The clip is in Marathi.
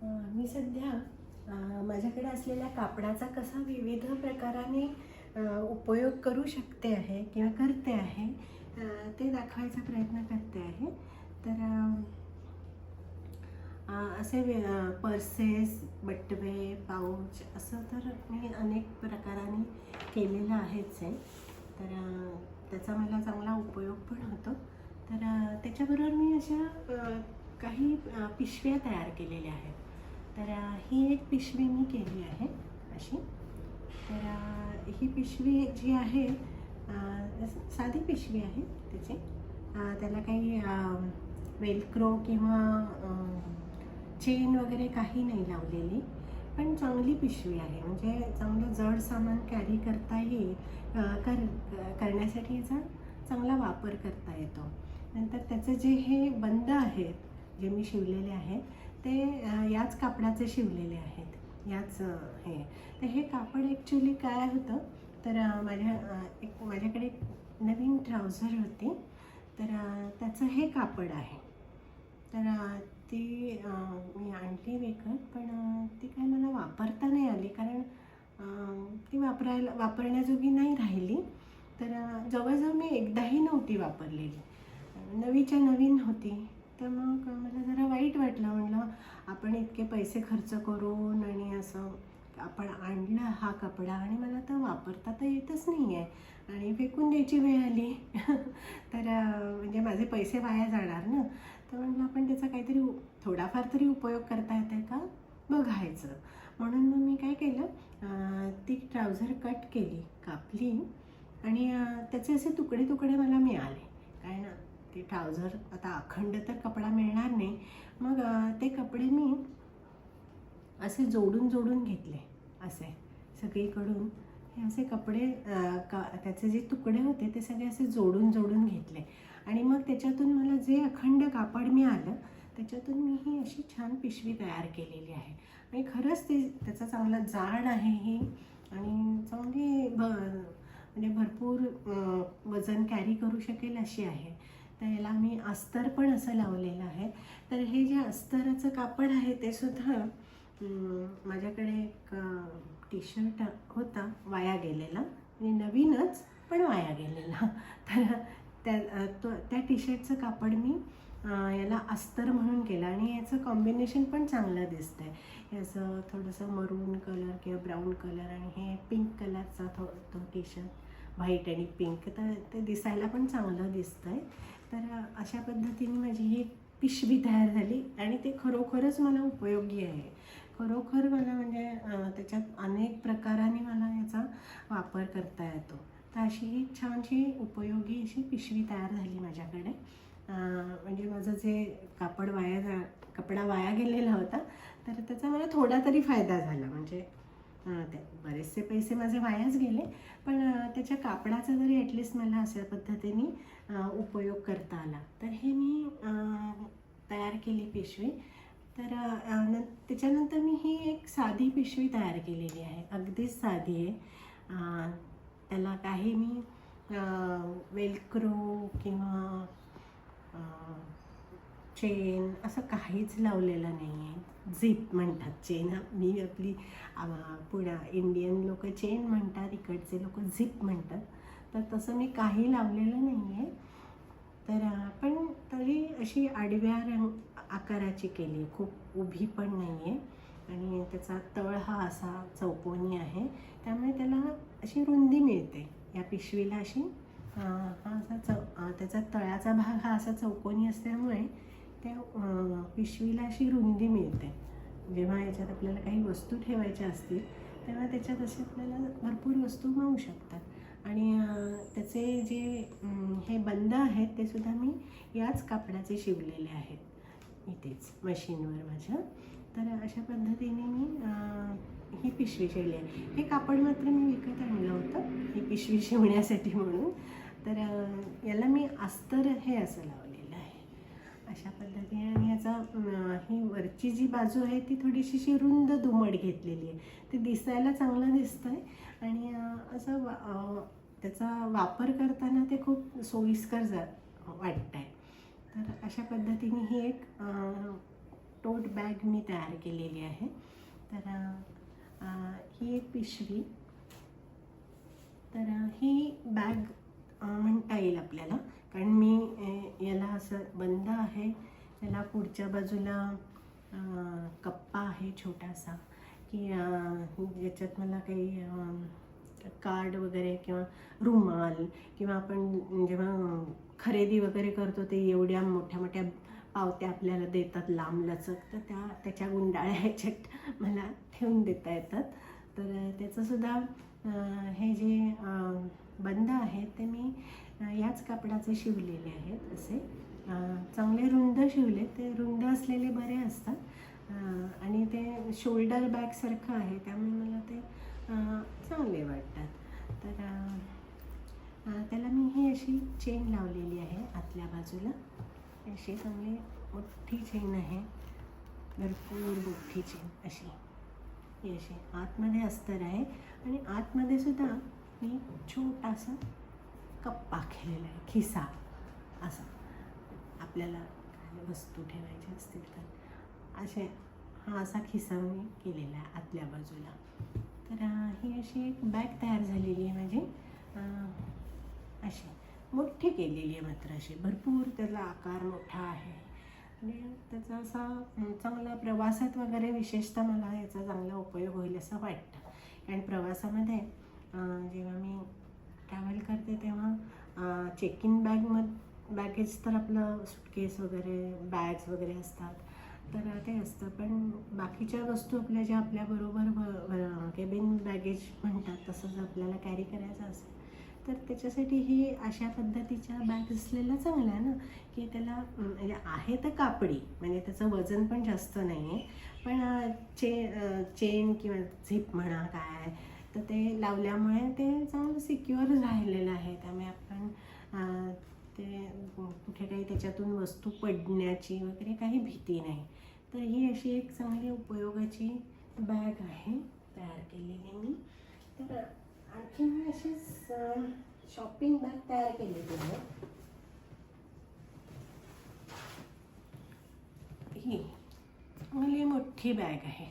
मी सध्या माझ्याकडे असलेल्या कापडाचा कसा विविध प्रकाराने उपयोग करू शकते आहे किंवा करते आहे, ते दाखवायचा प्रयत्न करते आहे. तर असे पर्सेस, बटवे, पाऊच असं तर मी अनेक प्रकाराने केलेलं आहेच आहे. तर त्याचा मला चांगला उपयोग पण होतो. तर त्याच्याबरोबर मी अशा काही पिशव्या तयार केलेल्या आहेत. तर ही एक पिशवी मी केली आहे अशी. तर ही पिशवी जी आहे साधी पिशवी आहे त्याची. त्याला काही वेलक्रो किंवा चेन वगैरे काही नाही लावलेली, पण चांगली पिशवी आहे. म्हणजे चांगलं जड सामान कॅरी करता येईल, करण्यासाठी याचा चांगला वापर करता येतो. नंतर त्याचे जे हे बंद आहेत जे मी शिवलेले आहेत ते याच कापडाचे शिवलेले आहेत. याच तर हे कापड ॲक्च्युली काय होतं, तर माझ्याकडे एक नवीन ट्राउझर होती. तर त्याचं हे कापड आहे. तर ती मी आणली विकत, पण ती काय मला वापरता नाही आली, कारण ती वापरण्याजोगी नाही राहिली. तर जवळजवळ मी एकदाही नव्हती वापरलेली, नवीच्या नवीन होती. तर मग मला जरा वाईट वाटलं. म्हणलं आपण इतके पैसे खर्च करून आणि असं आपण आणला हा कपडा आणि मला तर वापरता तर येतच नाही आहे आणि फेकून द्यायची वेळ आली. तर म्हणजे माझे पैसे वाया जाणार ना. तर म्हटलं आपण त्याचा काहीतरी थोडाफार तरी उपयोग करता येते का बघायचं. म्हणून मग मी काय केलं, ती ट्राउझर कट केली, कापली आणि त्याचे असे तुकडे तुकडे मला मिळाले. कारण ते ट्राउझर आता अखंड तर कपडा मिळणार नाही. मग ते कपडे मी असे जोडून जोडून घेतले. असे सगळीकडून हे असे कपडे त्याचे जे तुकडे होते ते सगळे असे जोडून जोडून घेतले. आणि मग त्याच्यातून मला जे अखंड कापड मिळालं त्याच्यातून मी ही अशी छान पिशवी तयार केलेली आहे. आणि खरंच त्याचा चांगला जाड आहे ही, आणि चांगली म्हणजे भरपूर वजन कॅरी करू शकेल अशी आहे. तर याला मी अस्तर पण असं लावलेलं आहे. तर हे जे अस्तराचं कापड आहे ते सुद्धा माझ्याकडे एक टी-शर्ट होता वाया गेलेला, म्हणजे नवीनच पण वाया गेलेला. तर त्या टी-शर्टचं कापड मी याला अस्तर म्हणून केलं आणि याचं कॉम्बिनेशन पण चांगलं दिसतं आहे. याचं थोडंसं मरून कलर किंवा ब्राऊन कलर आणि हे पिंक कलरचा तो टी-शर्ट, व्हाईट आणि पिंक, तर ते दिसायला पण चांगलं दिसतं आहे. तर अशा पद्धतीने माझी ही पिशवी तयार झाली आणि ते खरोखरच मला उपयोगी आहे. खरोखर मला म्हणजे त्याच्यात अनेक प्रकाराने मला याचा वापर करता येतो. तर अशी ही छानशी उपयोगी अशी पिशवी तयार झाली माझ्याकडे. म्हणजे माझं जे कपडा वाया गेलेला होता, तर त्याचा मला थोडा तरी फायदा झाला. म्हणजे ते बरेचसे पैसे माझे वायाच गेले, पण त्याच्या कापडाचा तरी ॲटलिस्ट मला अशा पद्धतीने उपयोग करता आला. तर हे मी तयार केली पिशवी. तर त्याच्यानंतर मी ही एक साधी पिशवी तयार केलेली आहे, अगदीच साधी आहे. त्याला काही मी वेलक्रो किंवा चेन असं काहीच लावलेलं नाही आहे. झिप म्हणतात चेन, मी आपली इंडियन लोक चेन म्हणतात, इकडचे लोक झिप म्हणतात. तर तसं मी काही लावलेलं नाही आहे. तर पण तरी अशी आडव्या आकाराची केली, खूप उभी पण नाही आहे. आणि त्याचा तळ हा असा चौकोनी आहे, त्यामुळे त्याला अशी रुंदी मिळते या पिशवीला. अशी हा असा त्याचा तळाचा भाग हा असा चौकोनी असल्यामुळे त्या पिशवीला अशी रुंदी मिळते. जेव्हा याच्यात आपल्याला काही वस्तू ठेवायच्या असतील तेव्हा त्याच्यात असे आपल्याला भरपूर वस्तू मिळू शकतात. आणि त्याचे जे हे बंद आहेत ते सुद्धा मी याच कापडाचे शिवलेले आहेत इथेच मशीनवर माझ्या. तर अशा पद्धतीने मी ही पिशवी शिवली आहे. हे कापड मात्र मी विकत आणलं होतं ही पिशवी शिवण्यासाठी म्हणून. तर याला मी अस्तर हे असं लावलेलं आहे अशा पद्धतीने. आणि याचा ही वरची जी बाजू आहे ती थोडीशी अशी रुंद दुमड घेतलेली आहे. ते दिसायला चांगलं दिसतं आहे आणि असं त्याचा वापर करताना ते खूप सोयीस्कर वाटतं आहे. तर अशा पद्धतीने ही एक टोट बॅग मी तयार केलेली आहे. तर ही एक पिशवी, तर ही बॅग म्हणता येईल आपल्याला, कारण मी याला असं बंद आहे, याला पुढच्या बाजूला कप्पा आहे छोटासा, की ज्याच्यात मला काही कार्ड वगैरे किंवा रुमाल किंवा आपण जेव्हा खरेदी वगैरे करतो ते एवढ्या मोठ्या मोठ्या पावत्या आपल्याला देतात लांबलचक, तर त्याच्या गुंडाळ्या ह्याच्यात मला ठेवून देता येतात. तर त्याचंसुद्धा हे जे बंद आहेत ते मी याच कापडाचे शिवलेले आहेत. असे चांगले रुंद शिवले, ते रुंद असलेले बरे असतात आणि ते शोल्डर बॅगसारखं आहे, त्यामुळे मला ते चांगले वाटतात. तर त्याला मी ही अशी चेन लावलेली आहे आतल्या बाजूला, अशी चांगली मोठी चेन आहे, भरपूर मोठी चेन अशी, ही अशी आतमध्ये अस्तर आहे आणि आतमध्ये सुद्धा मी छोटासा कप्पा केलेला आहे, खिसा असा, आपल्याला वस्तू ठेवायच्या असतील तर असे हा असा खिसा मी केलेला आहे आतल्या बाजूला. तर ही अशी एक बॅग तयार झालेली आहे माझी, अशी मोठी केलेली आहे, मात्र अशी भरपूर त्याचा आकार मोठा आहे आणि त्याचा असा चांगला प्रवासात वगैरे विशेषतः मला याचा चांगला उपयोग होईल असं वाटतं. कारण प्रवासामध्ये जेव्हा मी ट्रॅव्हल करते तेव्हा चेक इन बॅगेज तर आपलं सुटकेस वगैरे बॅग्स वगैरे असतात, तर ते असतं, पण बाकीच्या वस्तू आपल्या ज्या आपल्याबरोबर केबिन बॅगेज म्हणतात तसं जर आपल्याला कॅरी करायचं असेल तर त्याच्यासाठी ही अशा पद्धतीच्या बॅग असलेल्या चांगल्या ना, की त्याला म्हणजे आहे तर कापडी, म्हणजे त्याचं वजन पण जास्त नाही आहे, पण चेन किंवा झिप म्हणा काय, तर ते लावल्यामुळे ते चांगलं सिक्युअर राहिलेलं आहे. त्यामुळे आपण ते कुठे काही त्याच्यातून वस्तू पडण्याची वगैरे काही भीती नाही. तर ही अशी एक चांगली उपयोगाची बॅग आहे तयार केलेली मी. तर आणखी मी अशीच शॉपिंग बॅग तयार केलेली आहे. ही चांगली मोठी बॅग आहे,